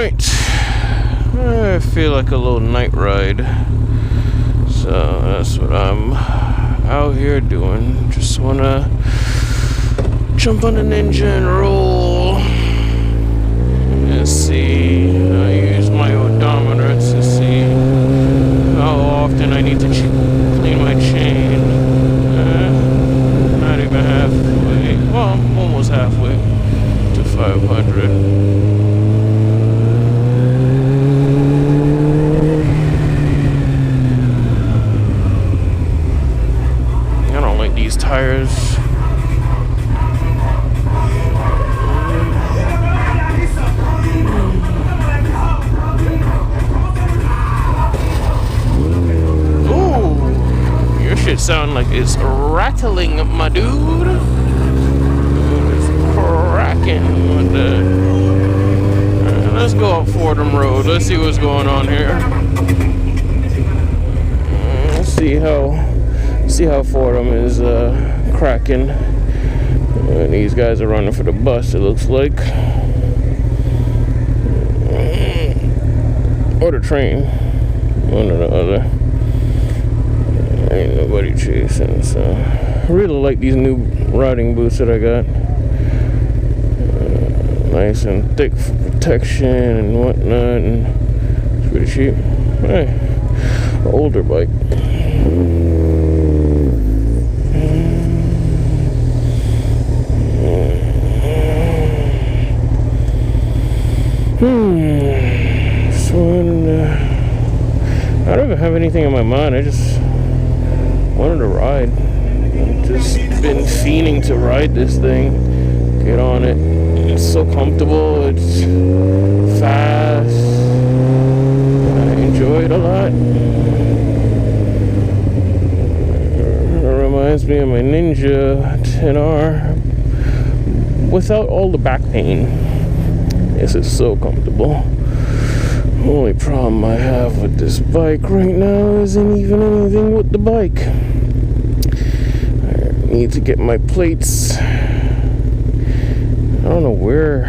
Alright, I feel like a little night ride, so that's what I'm out here doing. Just wanna jump on the Ninja and roll. Let's see, I use my odometer to see how often I need to clean my chain. Not even halfway, well, I'm almost halfway to 500. I don't like these tires. Shit sound like it's rattling, my dude. It's cracking with the... Alright, let's go up Fordham Road. Let's see what's going on here. Let's see how Fordham is cracking. These guys are running for the bus, it looks like. Or the train. One or the other. Ain't nobody chasing, so I really like these new riding boots that I got. Nice and thick for protection and whatnot, and it's pretty cheap. Hey, older bike. Just wanted I don't even have anything in my mind. I just wanted to ride. I've just been fiending to ride this thing. Get on it. It's so comfortable. It's fast. I enjoy it a lot. It reminds me of my Ninja 10R without all the back pain. Yes, it's so comfortable. Only problem I have with this bike right now isn't even anything with the bike. I need to get my plates. I don't know where,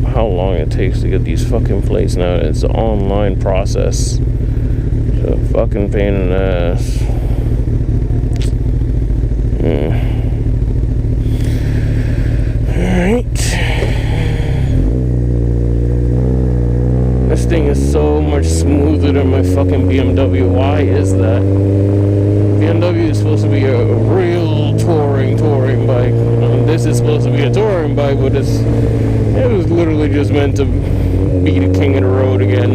how long it takes to get these fucking plates now. It's an online process. It's a fucking pain in the ass. Alright. This thing is so much smoother than my fucking BMW. Why is that? BMW is supposed to be a real touring bike. This is supposed to be a touring bike, but it was literally just meant to be the king of the road again.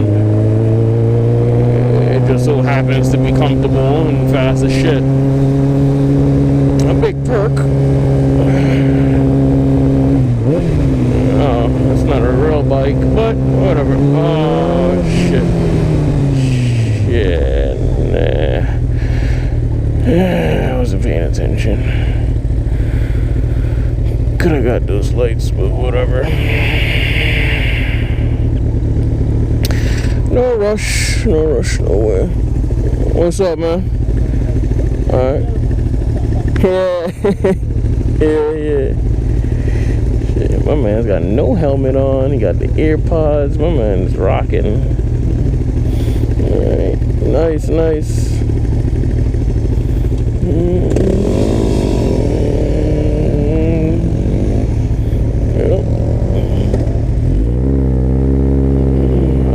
It just so happens to be comfortable and fast as shit. A big perk. Oh, that's not a real bike, but whatever. Oh, shit. Shit, nah. I wasn't paying attention. Could have got those lights, but whatever. No rush, nowhere. What's up, man? Alright. Yeah. Shit, my man's got no helmet on. He got the AirPods. My man's rocking. Alright. Nice.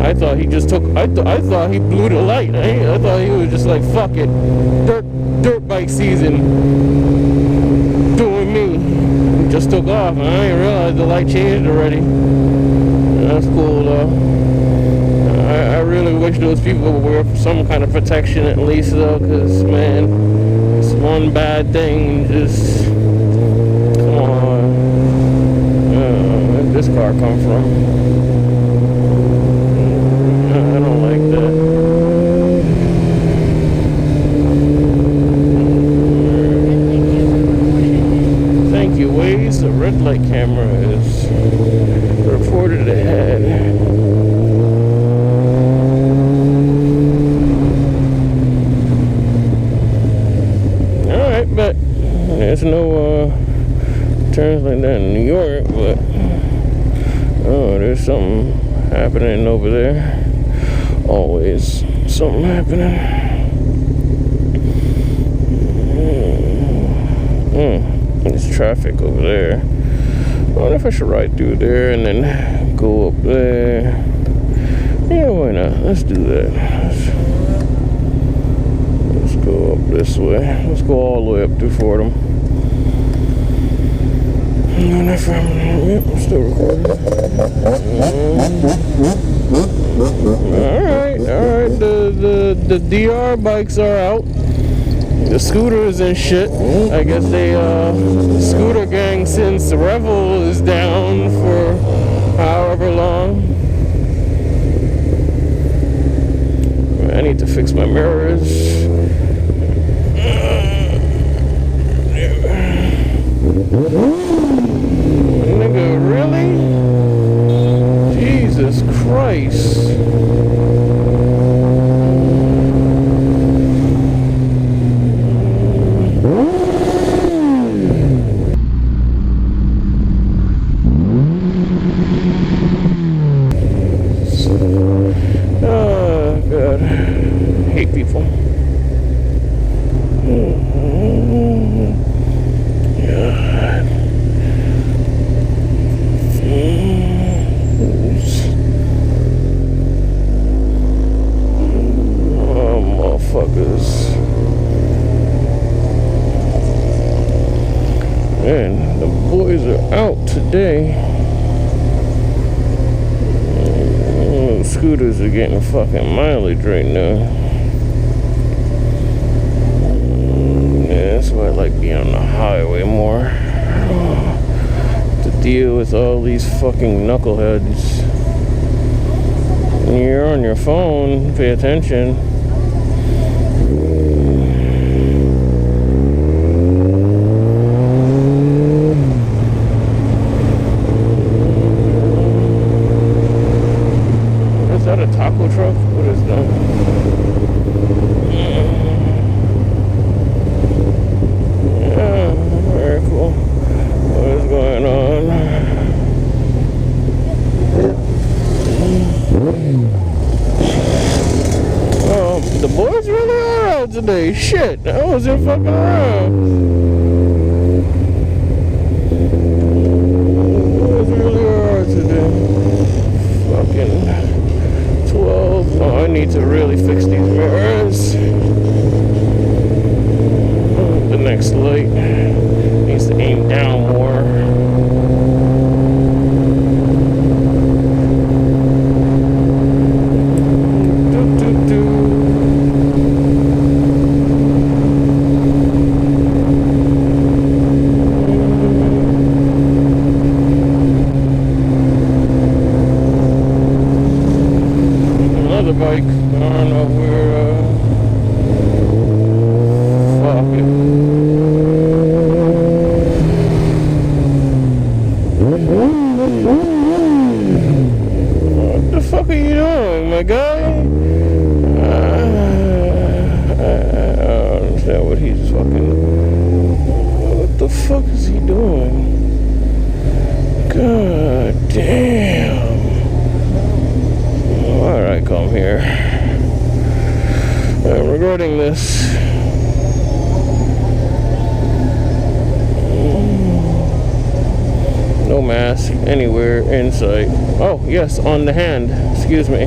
I thought he just took. I thought he blew the light. I thought he was just like, fuck it, dirt bike season, doing me. He just took off, and I didn't realize the light changed already. That's cool though. I really wish those people would wear some kind of protection at least though, because man, it's one bad thing. Just come on. Where'd this car come from? I don't like that. Thank you, Waze. The red light camera is reported ahead. Alright, but there's no turns like that in New York, but oh, there's something happening over there. Always something happening. There's traffic over there. I wonder if I should ride through there and then go up there. Yeah, why not? Let's do that. Let's go up this way. Let's go all the way up through Fordham. And if I'm still recording. Alright. The DR bikes are out. The scooters and shit. I guess the scooter gang, since Revel is down for however long. I need to fix my mirrors. Nigga, really? Jesus Christ. Oh, God. I hate people. Man, the boys are out today. Scooters are getting fucking mileage right now. Yeah, that's why I like being on the highway more. To deal with all these fucking knuckleheads. When you're on your phone, pay attention. Taco truck? What is that? Yeah, very cool. What is going on? Oh, the boys really are out today. Shit, I wasn't fucking around. The boys really are out today. Fucking 12. Oh, I need to really fix these mirrors. The next light needs to aim down more. Bike. I don't know where, fuck it. What the fuck are you doing, my guy? I don't understand what he's fucking... What the fuck is he doing? God damn. Alright, come here. Regarding this, no mask anywhere in sight. Oh, yes, on the hand. Excuse me.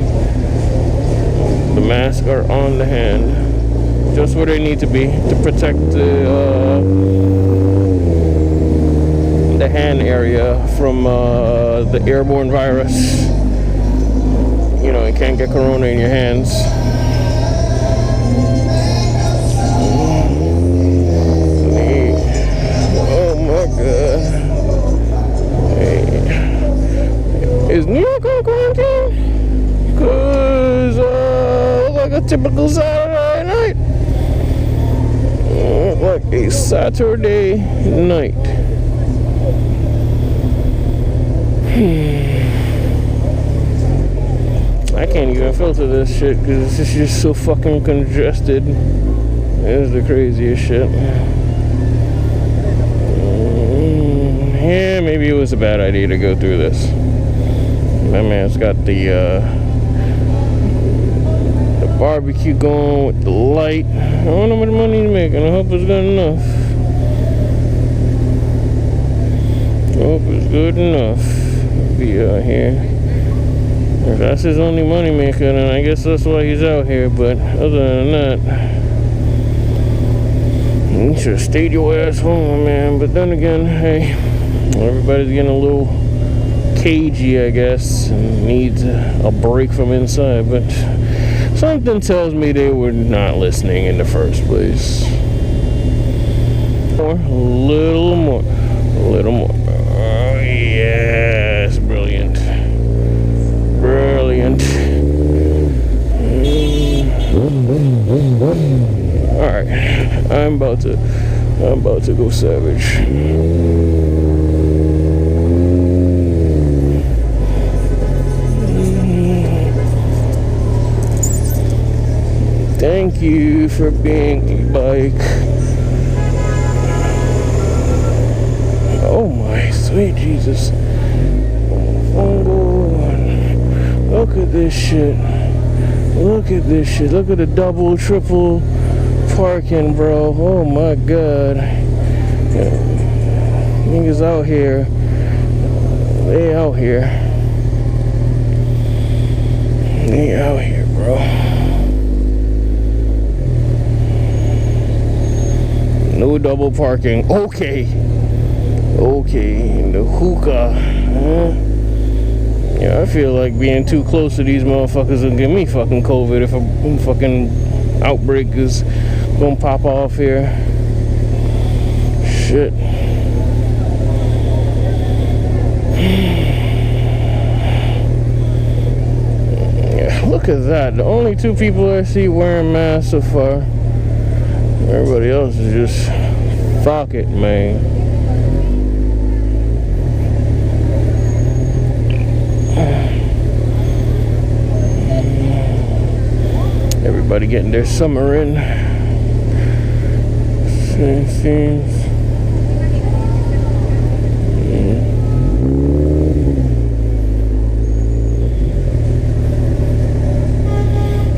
The masks are on the hand. Just where they need to be to protect the hand area from the airborne virus. You know, you can't get corona in your hands. Oh my God. Hey. Is New York on quarantine? Cause like a typical Saturday night. Like a Saturday night. I can't even filter this shit because it's just so fucking congested. It's the craziest shit. maybe it was a bad idea to go through this. My man's got the barbecue going with the light. I don't know how much money he's making. I hope it's good enough. I hope it's good enough. Be out here. If that's his only money maker, then I guess that's why he's out here. But other than that, you should have stayed your ass home, man. But then again, hey, everybody's getting a little cagey, I guess, and needs a break from inside. But something tells me they were not listening in the first place. A little more. Oh, yes, brilliant. Alright, I'm about to go savage. Thank you for being a bike. Oh my sweet Jesus. Look at this shit. Look at this shit. Look at the double, triple parking, bro. Oh my God. Niggas out here. They out here. They out here, bro. No double parking. Okay. The hookah. Yeah, I feel like being too close to these motherfuckers will give me fucking COVID if a fucking outbreak is gonna pop off here. Shit. Yeah, look at that. The only two people I see wearing masks so far. Everybody else is just fuck it, man. Everybody getting their summer in. Seems.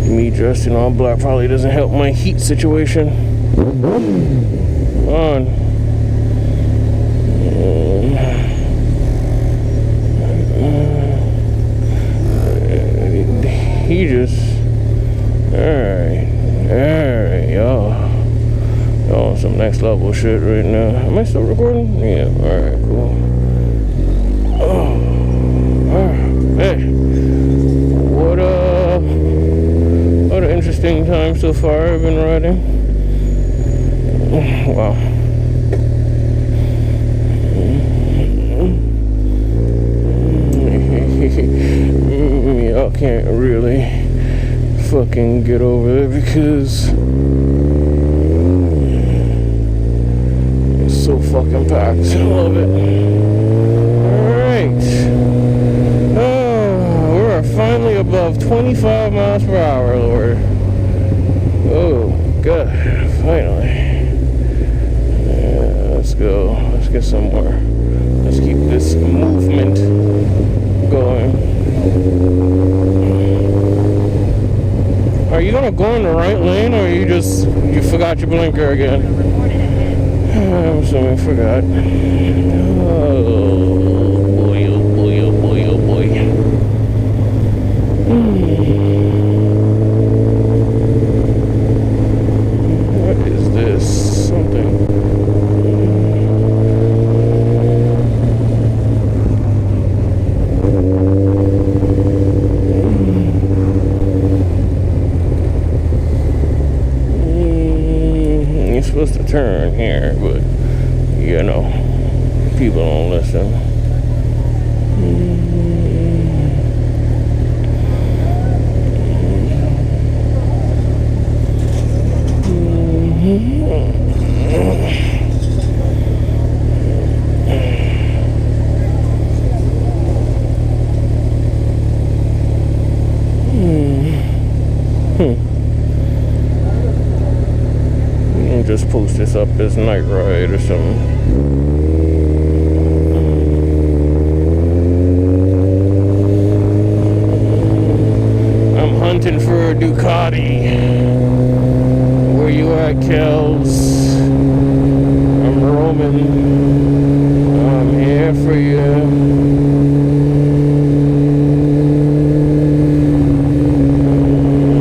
Me dressed in all black probably doesn't help my heat situation. Come on. He just. Alright, y'all on some next level shit right now. Am I still recording? Yeah, alright, cool. Oh, hey, what an interesting time so far I've been riding. Wow. Y'all can't really fucking get over there because it's so fucking packed. I love it. Alright. Oh, we're finally above 25 miles per hour, Lord. Oh, God. Finally. Yeah, let's go. Let's get somewhere. Let's keep this movement going. Are you gonna go in the right lane, or you forgot your blinker again? I'm assuming I forgot. Oh boy, oh boy, oh boy, oh boy. What is this? Something. Supposed to turn here, but you know, people don't listen. Just post this up as night ride or something. Ducati. Where you at, Kels? I'm Roman. I'm here for you.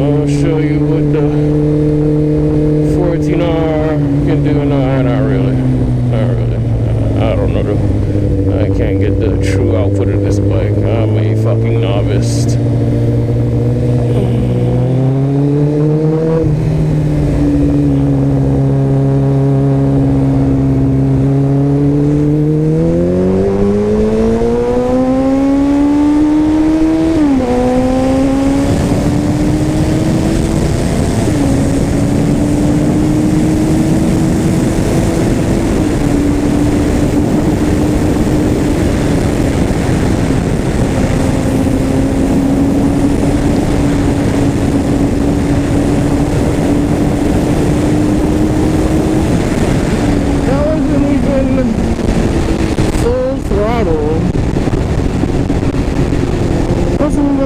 I'll show you what the 14R can do. No, not really. Not really. I don't know. I can't get the true output of this bike. I'm a fucking novice.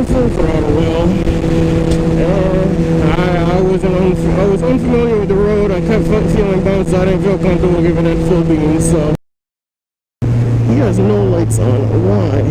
Full throttle. Well, I was unfamiliar with the road. I kept feeling bounced. I didn't feel comfortable giving it full beam. So he has no lights on. Why?